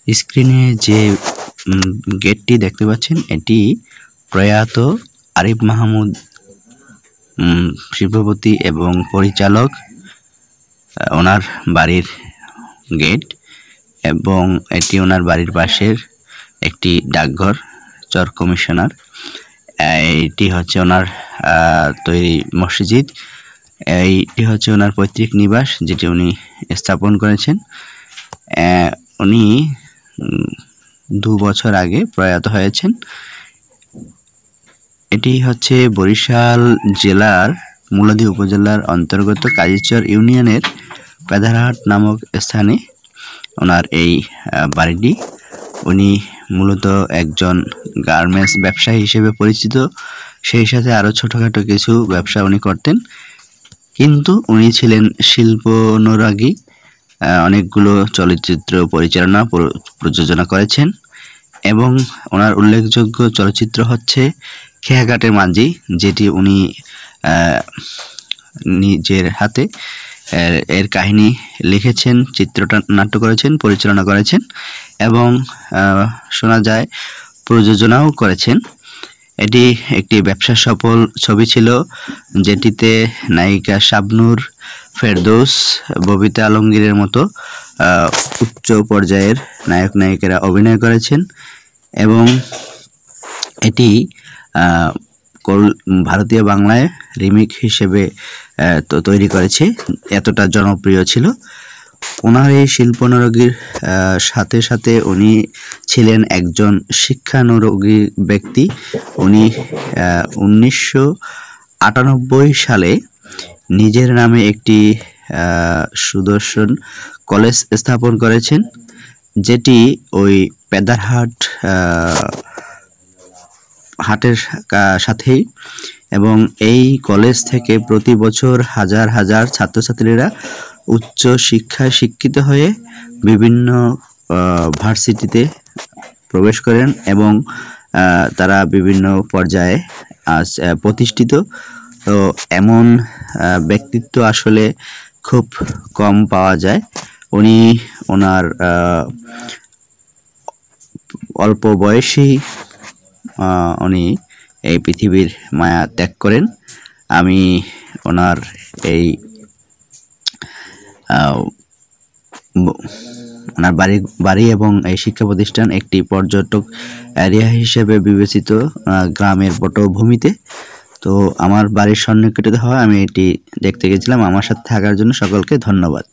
স্ক্রিনে যে গেটটি দেখতে পাচ্ছেন এটি প্রয়াত আরিফ মাহমুদ শিল্পপতি এবং পরিচালক ওনার বাড়ির গেট এবং এটি ওনার বাড়ির পাশের একটি ডাকঘর চর কমিশনার। এইটি হচ্ছে ওনার তৈরি মসজিদ। এইটি হচ্ছে ওনার পৈতৃক নিবাস যেটি উনি স্থাপন করেছেন। উনি 2 বছর আগে প্রয়াত হয়েছেন। এটি হচ্ছে বরিশাল জেলার মুলাদী উপজেলার অন্তর্গত কাজীচর ইউনিয়নের পেদারহাট নামক স্থানে ওনার এই বাড়িটি। উনি মূলত একজন গার্মেন্টস ব্যবসায়ী হিসেবে পরিচিত, সেই সাথে আরও ছোটোখাটো কিছু ব্যবসা উনি করতেন, কিন্তু উনি ছিলেন শিল্পানুরাগী। অনেকগুলো চলচ্চিত্র পরিচালনা প্রযোজনা করেছেন এবং ওনার উল্লেখযোগ্য চলচ্চিত্র হচ্ছে খেয়াঘাটের মাঝি, যেটি উনি নিজের হাতে এর কাহিনী লিখেছেন, চিত্রটা নাট্য করেছেন, পরিচালনা করেছেন এবং শোনা যায় প্রযোজনাও করেছেন। এটি একটি ব্যবসা সফল ছবি ছিল, যেটিতে নায়িকা শাবনূর, ফেরদৌস, ববিতা আলমগীরের মতো উচ্চ পর্যায়ের নায়ক নায়িকারা অভিনয় করেছেন এবং এটি ভারতীয় বাংলায় রিমেক হিসেবে তৈরি করেছে, এতটা জনপ্রিয় ছিল। ওনার এই শিল্পানুরাগীর সাথে সাথে উনি ছিলেন একজন শিক্ষানুরাগী ব্যক্তি। উনি 1998 সালে নিজের নামে একটি সুদর্শন কলেজ স্থাপন করেছেন, যেটি ওই পেদারহাট হাটের সাথেই, এবং এই কলেজ থেকে প্রতি বছর হাজার হাজার ছাত্রছাত্রীরা উচ্চ শিক্ষায় শিক্ষিত হয়ে বিভিন্ন ভার্সিটিতে প্রবেশ করেন এবং তারা বিভিন্ন পর্যায়ে প্রতিষ্ঠিত। তো এমন ব্যক্তিত্ব আসলে খুব কম পাওয়া যায়। উনি ওনার অল্প বয়সেই উনি এই পৃথিবীর মায়া ত্যাগ করেন। আমি ওনার এই ওনার বাড়ি এবং এই শিক্ষা প্রতিষ্ঠান একটি পর্যটক এরিয়া হিসেবে বিবেচিত গ্রামের পটভূমিতে। তো আমার বাড়ির সন্নিকটে হওয়া আমি এটি দেখতে গেছিলাম। আমার সাথে থাকার জন্য সকলকে ধন্যবাদ।